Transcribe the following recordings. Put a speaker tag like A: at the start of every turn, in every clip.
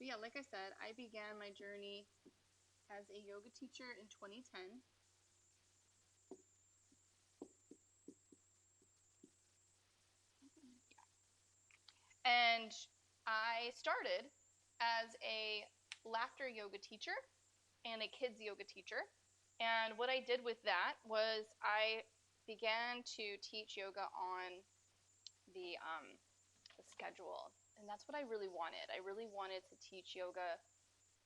A: yeah, like I said, I began my journey as a yoga teacher in 2010. And I started as a laughter yoga teacher and a kids yoga teacher. And what I did with that was I began to teach yoga on the schedule. And that's what I really wanted. I really wanted to teach yoga.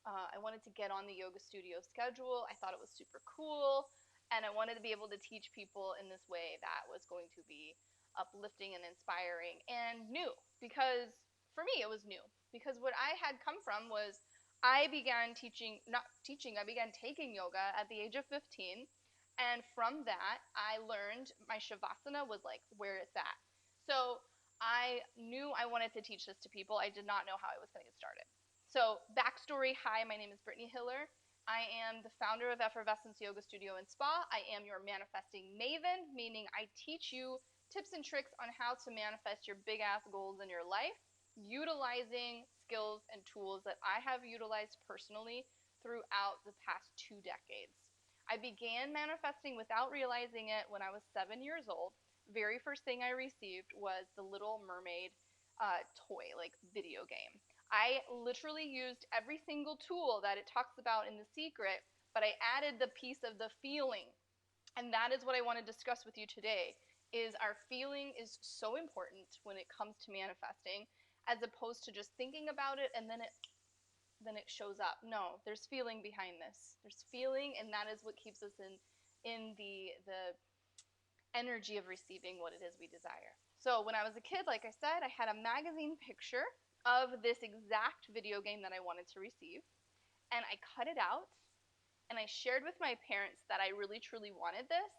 A: I wanted to get on the yoga studio schedule. I thought it was super cool. And I wanted to be able to teach people in this way that was going to be uplifting and inspiring and new. Because for me, it was new. Because what I had come from was I began teaching, not teaching, I began taking yoga at the age of 15. And from that, I learned my Shavasana was like where it's at. So I knew I wanted to teach this to people. I did not know how I was going to get started. So, backstory, hi, my name is Brittany Hiller. I am the founder of Effervescence Yoga Studio and Spa. I am your manifesting maven, meaning I teach you tips and tricks on how to manifest your big ass goals in your life, utilizing skills and tools that I have utilized personally throughout the past 2 decades. I began manifesting without realizing it when I was 7 years old. Very first thing I received was the Little Mermaid toy, like video game. I literally used every single tool that it talks about in The Secret, but I added the piece of the feeling. And that is what I want to discuss with you today is our feeling is so important when it comes to manifesting as opposed to just thinking about it and then it shows up. No, there's feeling behind this. There's feeling, and that is what keeps us in the energy of receiving what it is we desire. So when I was a kid, like I said, I had a magazine picture of this exact video game that I wanted to receive, and I cut it out, and I shared with my parents that I really truly wanted this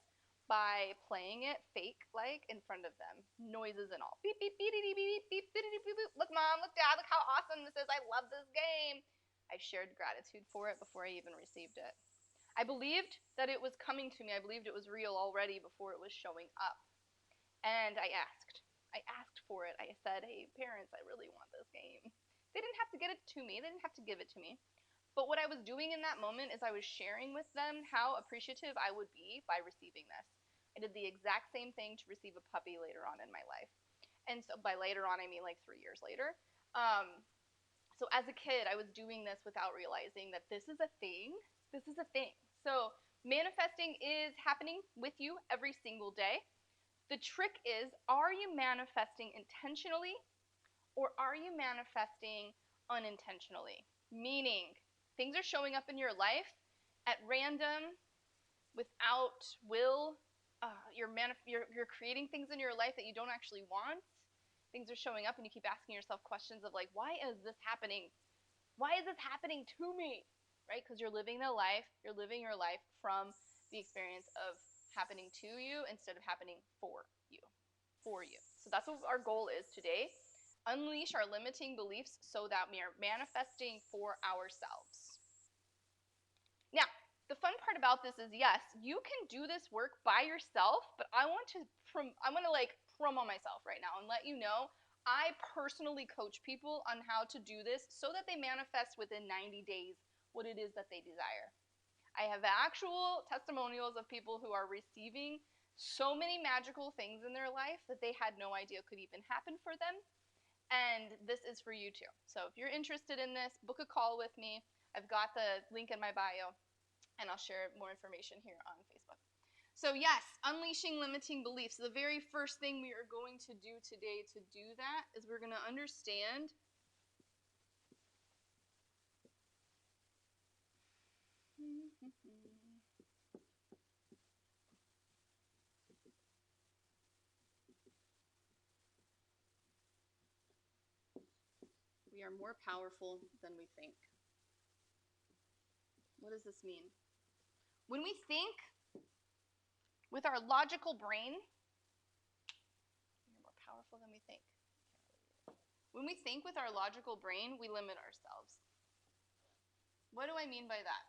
A: by playing it fake like in front of them, noises and all. Beep beep beep beep beep beep beep beep beep. Look mom, look dad, look how awesome this is. I love this game. I shared gratitude for it before I even received it. I believed that it was coming to me. I believed it was real already before it was showing up. And I asked. I asked for it. I said, hey, parents, I really want this game. They didn't have to get it to me. They didn't have to give it to me. But what I was doing in that moment is I was sharing with them how appreciative I would be by receiving this. I did the exact same thing to receive a puppy later on in my life. And so by later on, I mean like 3 years later. So as a kid, I was doing this without realizing that this is a thing. This is a thing. So manifesting is happening with you every single day. The trick is, are you manifesting intentionally or are you manifesting unintentionally? Meaning, things are showing up in your life at random, without will. You're creating things in your life that you don't actually want. Things are showing up and you keep asking yourself questions of like, why is this happening? Why is this happening to me? Right? Because you're living your life from the experience of happening to you instead of happening for you. For you. So that's what our goal is today. Unleash our limiting beliefs so that we are manifesting for ourselves. Now, the fun part about this is yes, you can do this work by yourself, but I want to like promo myself right now and let you know I personally coach people on how to do this so that they manifest within 90 days what it is that they desire. I have actual testimonials of people who are receiving so many magical things in their life that they had no idea could even happen for them. And this is for you too. So if you're interested in this, book a call with me. I've got the link in my bio, and I'll share more information here on Facebook. So yes, unleashing limiting beliefs. The very first thing we are going to do today to do that is we're going to understand we are more powerful than we think. What does this mean? When we think with our logical brain, we are more powerful than we think. When we think with our logical brain, we limit ourselves. What do I mean by that?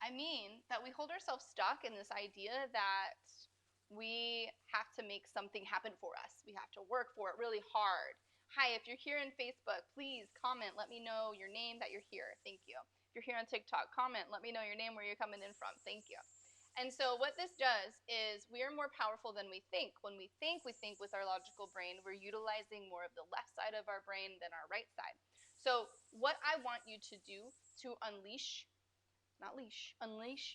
A: I mean that we hold ourselves stuck in this idea that we have to make something happen for us. We have to work for it really hard. Hi, if you're here in Facebook, please comment. Let me know your name, that you're here. Thank you. If you're here on TikTok, comment. Let me know your name, where you're coming in from. Thank you. And so what this does is we are more powerful than we think. When we think with our logical brain. We're utilizing more of the left side of our brain than our right side. So what I want you to do to unleash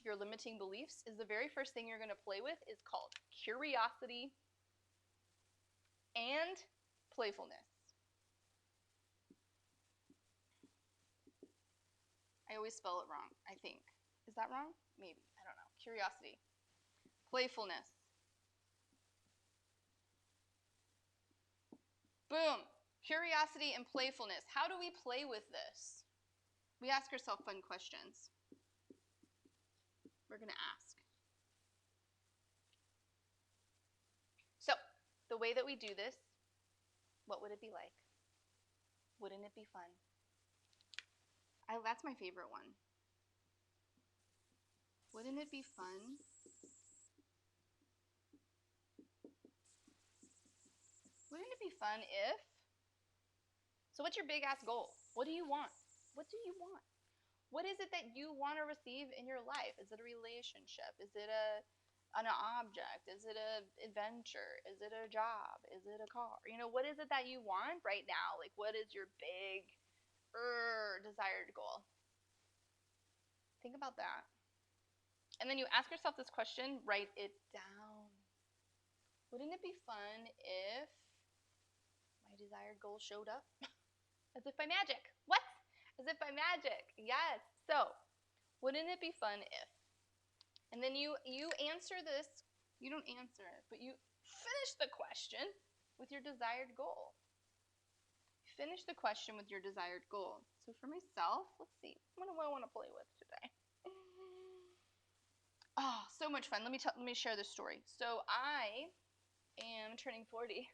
A: your limiting beliefs is the very first thing you're going to play with is called curiosity and playfulness. I always spell it wrong, I think. Is that wrong? Maybe. I don't know. Curiosity. Playfulness. Boom. Curiosity and playfulness. How do we play with this? We ask ourselves fun questions. We're going to ask. So, the way that we do this, what would it be like? Wouldn't it be fun? That's my favorite one. Wouldn't it be fun? Wouldn't it be fun if? So what's your big ass goal? What do you want? What do you want? What is it that you want to receive in your life? Is it a relationship? Is it an object? Is it an adventure? Is it a job? Is it a car? What is it that you want right now? Like, what is your big desired goal? Think about that. And then you ask yourself this question, write it down. Wouldn't it be fun if my desired goal showed up? As if by magic. What? As if by magic. Yes. So, wouldn't it be fun if? And then you answer this. You don't answer it, but you finish the question with your desired goal. Finish the question with your desired goal. So for myself, let's see. What do I want to play with today? Oh, so much fun. Let me share this story. So I am turning 40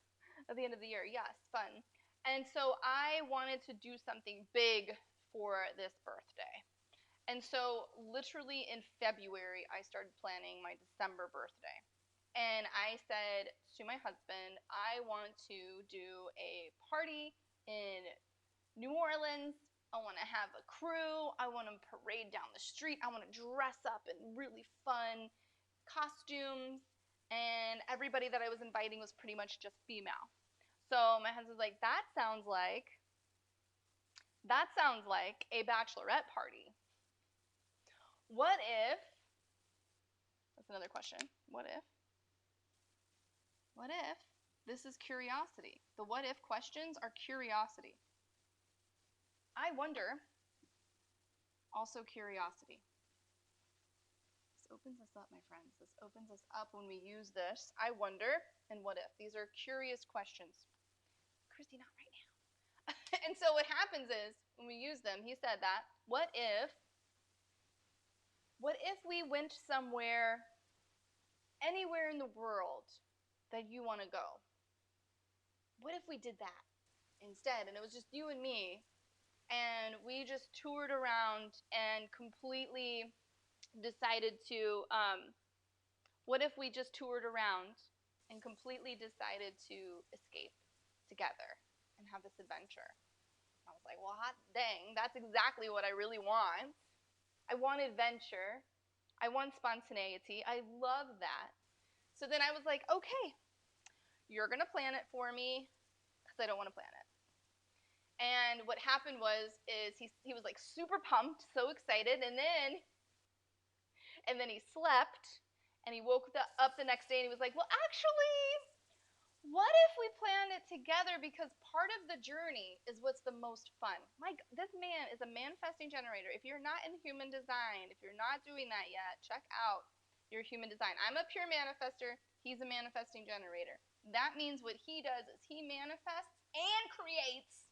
A: at the end of the year. Yes, fun. And so I wanted to do something big for this birthday. And so literally in February, I started planning my December birthday. And I said to my husband, I want to do a party in New Orleans. I want to have a crew. I want to parade down the street. I want to dress up in really fun costumes. And everybody that I was inviting was pretty much just female. So my husband's like, that sounds like a bachelorette party. What if, that's another question, what if this is curiosity? The what if questions are curiosity. I wonder, also curiosity. This opens us up, my friends. This opens us up when we use this. I wonder and what if. These are curious questions. Christy, not right now. And so what happens is, when we use them, he said that, what if we went somewhere, anywhere in the world that you want to go? What if we did that instead? And it was just you and me, and we just toured around and completely decided to, what if we just toured around and completely decided to escape together and have this adventure? I was like, well, hot dang, that's exactly what I really want. I want adventure. I want spontaneity. I love that. So then I was like, okay, you're going to plan it for me because I don't want to plan it. And what happened is he was like super pumped, so excited, and then he slept, and he woke up the next day and he was like, well, actually, what if we planned it together, because part of the journey is what's the most fun. This man is a manifesting generator. If you're not in human design, if you're not doing that yet, check out your human design. I'm a pure manifester. He's a manifesting generator. That means what he does is he manifests and creates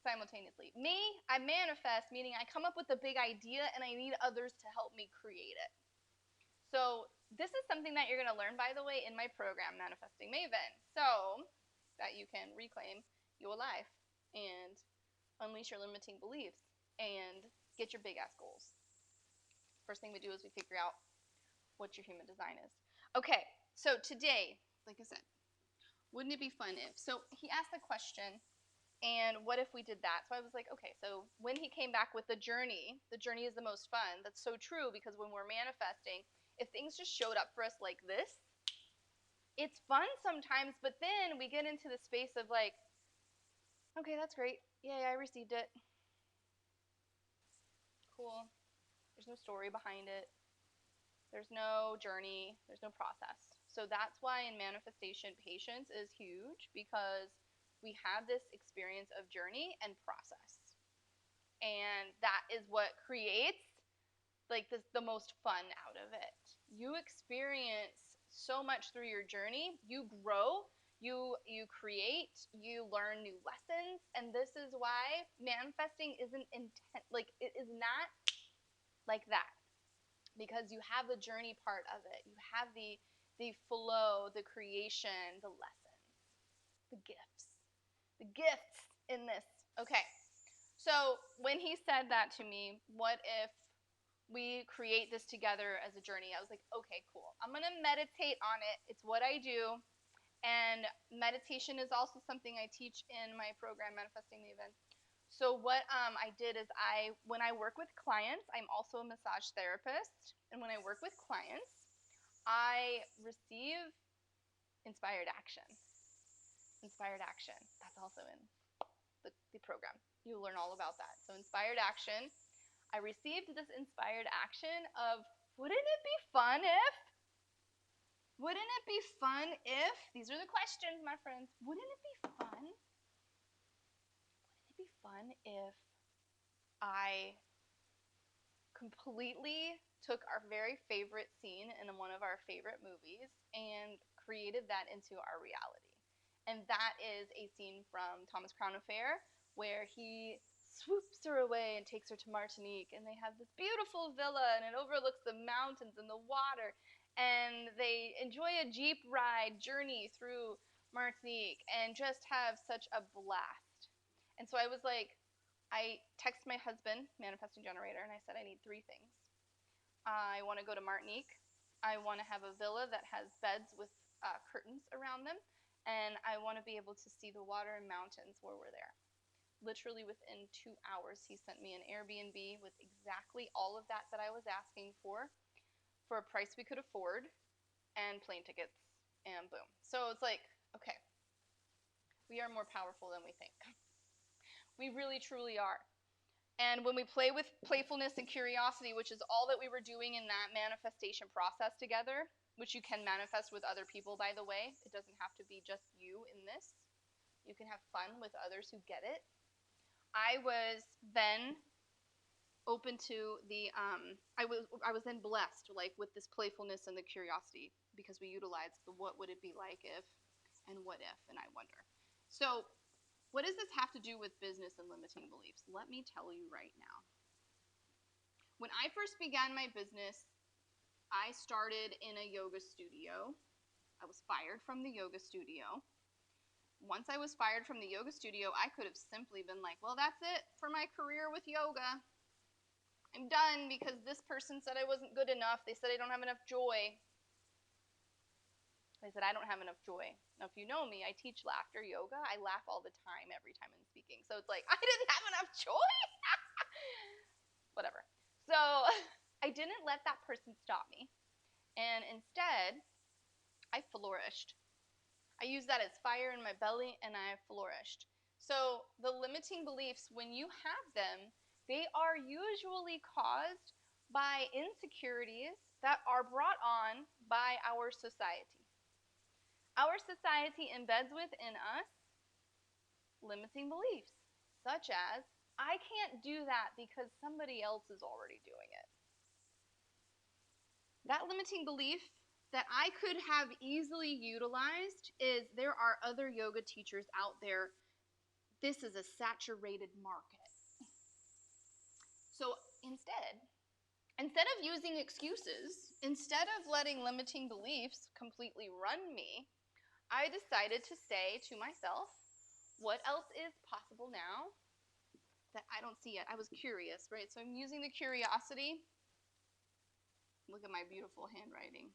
A: simultaneously. Me, I manifest, meaning I come up with a big idea and I need others to help me create it. So this is something that you're going to learn, by the way, in my program, Manifesting Maven, so that you can reclaim your life and unleash your limiting beliefs and get your big ass goals. First thing we do is we figure out what your human design is. Okay, so today, like I said, Wouldn't it be fun if? So he asked the question, and what if we did that? So I was like, okay, so when he came back with the journey is the most fun. That's so true, because when we're manifesting, if things just showed up for us like this, it's fun sometimes, but then we get into the space of like, okay, that's great. Yay, I received it. Cool. There's no story behind it. There's no journey. There's no process. So that's why in manifestation, patience is huge, because we have this experience of journey and process. And that is what creates like the most fun out of it. You experience so much through your journey. You grow, you create, you learn new lessons, and this is why manifesting isn't intent, like it is not like that, because you have the journey part of it. You have the flow, the creation, the lessons, the gifts. The gifts in this. Okay. So, when he said that to me, what if we create this together as a journey? I was like, okay, cool. I'm going to meditate on it. It's what I do. And meditation is also something I teach in my program, Manifesting the Event. So what I did is when I work with clients, I'm also a massage therapist. And when I work with clients, I receive inspired action. Inspired action. That's also in the program. You'll learn all about that. So inspired action. I received this inspired action of, wouldn't it be fun if? Wouldn't it be fun if? These are the questions, my friends. Wouldn't it be fun? Wouldn't it be fun if I completely took our very favorite scene in one of our favorite movies and created that into our reality? And that is a scene from Thomas Crown Affair, where he swoops her away and takes her to Martinique, and they have this beautiful villa, and it overlooks the mountains and the water, and they enjoy a jeep ride journey through Martinique and just have such a blast. And so I was like, I texted my husband, manifesting generator, and I said, I need 3 things. I want to go to Martinique. I want to have a villa that has beds with curtains around them, and I want to be able to see the water and mountains where we're there. Literally within 2 hours, he sent me an Airbnb with exactly all of that I was asking for a price we could afford, and plane tickets, and boom. So it's like, okay, we are more powerful than we think. We really, truly are. And when we play with playfulness and curiosity, which is all that we were doing in that manifestation process together, which you can manifest with other people, by the way. It doesn't have to be just you in this. You can have fun with others who get it. I was then open to the I was then blessed, like, with this playfulness and the curiosity, because we utilized the what would it be like if and what if, and I wonder. So what does this have to do with business and limiting beliefs? Let me tell you right now. When I first began my business, I started in a yoga studio. I was fired from the yoga studio. Once I was fired from the yoga studio, I could have simply been like, well, that's it for my career with yoga. I'm done because this person said I wasn't good enough. They said I don't have enough joy. I said, I don't have enough joy. Now, if you know me, I teach laughter yoga. I laugh all the time every time I'm speaking. So it's like, I didn't have enough joy? Whatever. So I didn't let that person stop me. And instead, I flourished. I used that as fire in my belly, and I flourished. So the limiting beliefs, when you have them, they are usually caused by insecurities that are brought on by our society. Our society embeds within us limiting beliefs, such as, I can't do that because somebody else is already doing it. That limiting belief that I could have easily utilized is, there are other yoga teachers out there. This is a saturated market. So instead of using excuses, instead of letting limiting beliefs completely run me, I decided to say to myself, what else is possible now that I don't see yet? I was curious, right? So I'm using the curiosity. Look at my beautiful handwriting.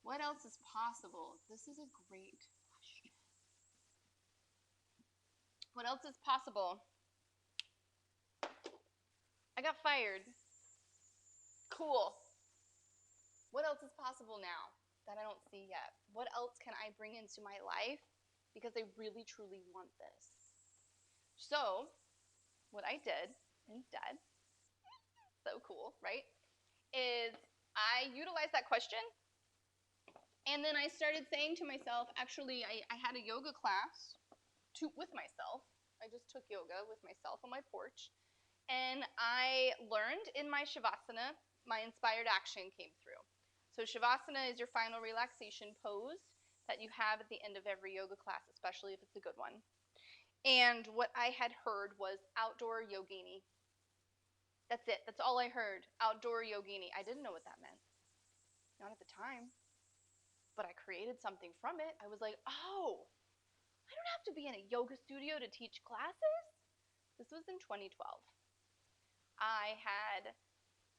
A: What else is possible? This is a great question. What else is possible? I got fired. Cool. What else is possible now that I don't see yet? What else can I bring into my life because I really truly want this? So, what I did instead, so cool, right, is I utilized that question, and then I started saying to myself, actually, I had a yoga class with myself. I just took yoga with myself on my porch, and I learned in my Shavasana, my inspired action came through. So Shavasana is your final relaxation pose that you have at the end of every yoga class, especially if it's a good one. And what I had heard was outdoor yogini. That's it. That's all I heard. Outdoor yogini. I didn't know what that meant. Not at the time. But I created something from it. I was like, oh, I don't have to be in a yoga studio to teach classes. This was in 2012. I had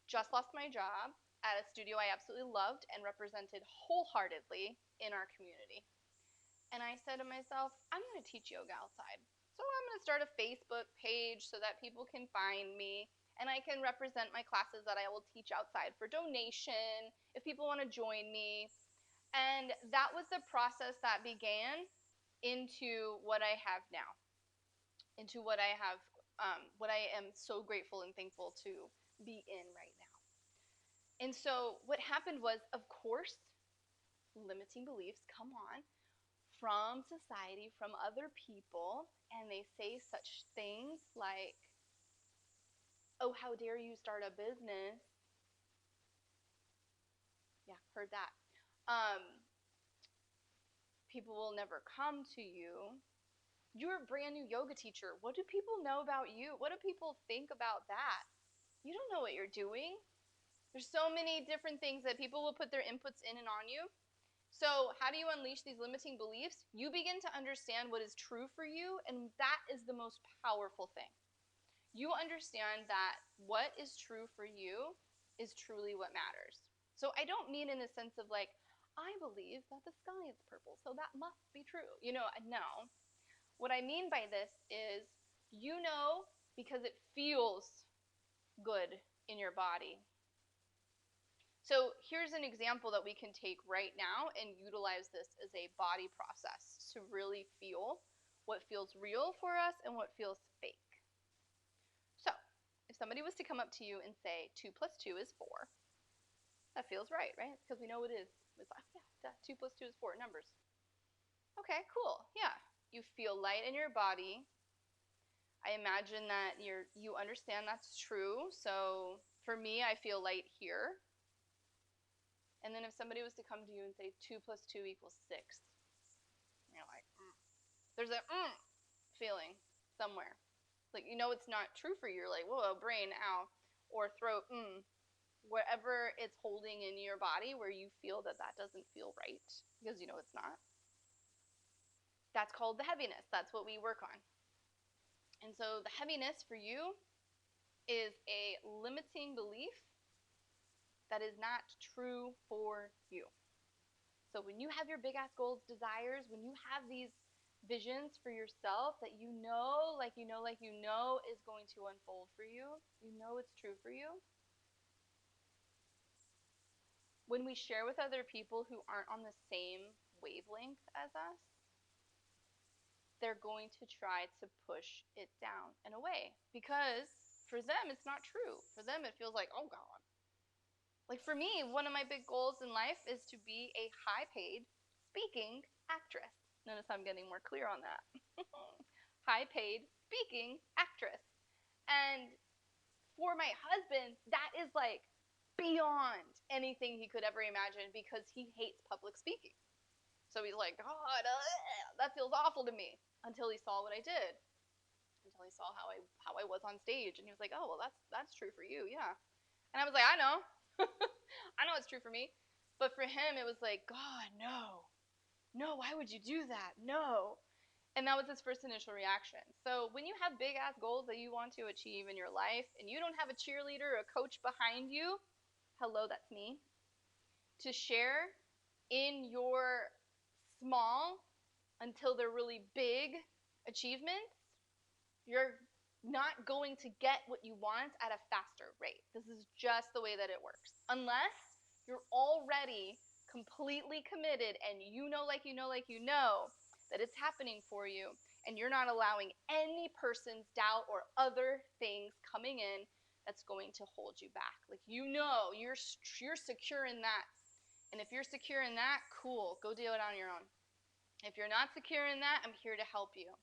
A: just lost my job at a studio I absolutely loved and represented wholeheartedly in our community. And I said to myself, I'm going to teach yoga outside. So I'm going to start a Facebook page so that people can find me and I can represent my classes that I will teach outside for donation if people want to join me. And that was the process that began into what I have now, into what I have, what I am so grateful and thankful to be in right now. And so what happened was, of course, limiting beliefs come on from society, from other people, and they say such things like, oh, how dare you start a business? Yeah, heard that. People will never come to you. You're a brand new yoga teacher. What do people know about you? What do people think about that? You don't know what you're doing. There's so many different things that people will put their inputs in and on you. So how do you unleash these limiting beliefs? You begin to understand what is true for you, and that is the most powerful thing. You understand that what is true for you is truly what matters. So I don't mean in the sense of like, I believe that the sky is purple, so that must be true. No. What I mean by this is, because it feels good in your body. So here's an example that we can take right now and utilize this as a body process to really feel what feels real for us and what feels fake. So if somebody was to come up to you and say 2 plus 2 is 4, that feels right? Because we know it is. It's like, yeah, 2 plus 2 is 4, numbers. Okay, cool, yeah. You feel light in your body. I imagine that you understand that's true. So for me, I feel light here. And then if somebody was to come to you and say 2 plus 2 equals 6, you're like, there's a feeling somewhere. Like, it's not true for you. You're like, whoa, brain, ow. Or throat, wherever it's holding in your body where you feel that doesn't feel right because it's not. That's called the heaviness. That's what we work on. And so the heaviness for you is a limiting belief that is not true for you. So when you have your big ass goals, desires, when you have these visions for yourself that is going to unfold for you, it's true for you. When we share with other people who aren't on the same wavelength as us, they're going to try to push it down and away because for them it's not true. For them it feels like, oh God. Like for me, one of my big goals in life is to be a high-paid speaking actress. Notice I'm getting more clear on that. High-paid speaking actress. And for my husband, that is like beyond anything he could ever imagine because he hates public speaking. So he's like, God, that feels awful to me. Until he saw what I did. Until he saw how I was on stage. And he was like, oh, well, that's true for you, yeah. And I was like, I know. I know it's true for me. But for him, it was like, God, no. No, why would you do that? No. And that was his first initial reaction. So when you have big-ass goals that you want to achieve in your life, and you don't have a cheerleader or a coach behind you, hello, that's me, to share in your small until they're really big achievements, you're not going to get what you want at a faster rate. This is just the way that it works. Unless you're already completely committed and you know that it's happening for you, and you're not allowing any person's doubt or other things coming in that's going to hold you back. Like, you're secure in that. And if you're secure in that, cool, go do it on your own. If you're not secure in that, I'm here to help you.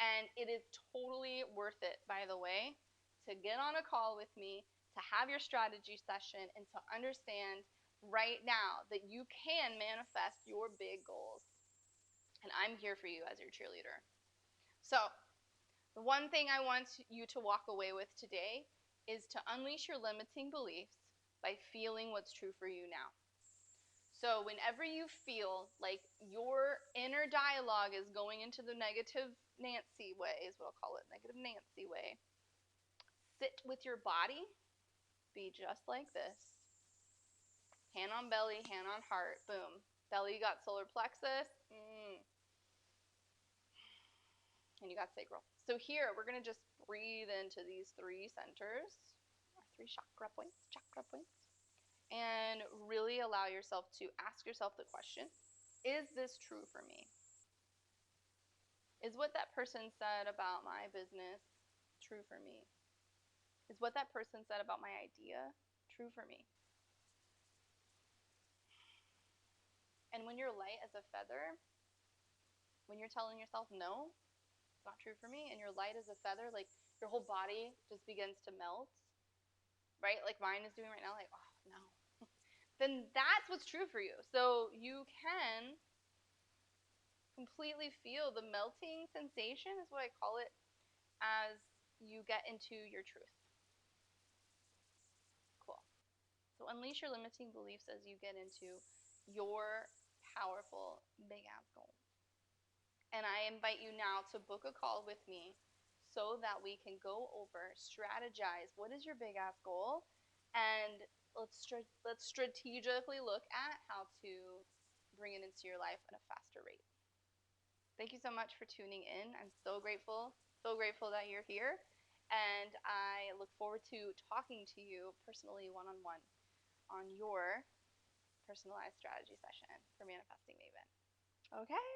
A: And it is totally worth it, by the way, to get on a call with me, to have your strategy session, and to understand right now that you can manifest your big goals. And I'm here for you as your cheerleader. So, the one thing I want you to walk away with today is to unleash your limiting beliefs by feeling what's true for you now. So whenever you feel like your inner dialogue is going into the negative Nancy way, is what I'll call it, negative Nancy way, sit with your body, be just like this. Hand on belly, hand on heart, boom. Belly, you got solar plexus, and you got sacral. So here, we're going to just breathe into these 3 centers, 3 chakra points, and really allow yourself to ask yourself the question, is this true for me? Is what that person said about my business true for me? Is what that person said about my idea true for me? And when you're light as a feather, when you're telling yourself, no, it's not true for me, and you're light as a feather, like your whole body just begins to melt, right? Like mine is doing right now, like, oh, no. Then that's what's true for you. So you can completely feel the melting sensation, is what I call it, as you get into your truth. Cool. So unleash your limiting beliefs as you get into your powerful big ass goals. And I invite you now to book a call with me so that we can go over, strategize, what is your big ass goal, and let's strategically look at how to bring it into your life at a faster rate. Thank you so much for tuning in. I'm so grateful that you're here, and I look forward to talking to you personally one-on-one on your personalized strategy session for Manifesting Maven. Okay.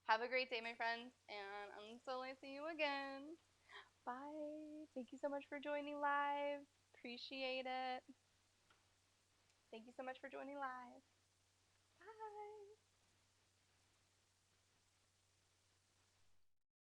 A: Have a great day, my friends, and until I see you again, bye. Thank you so much for joining live. Appreciate it. Thank you so much for joining live.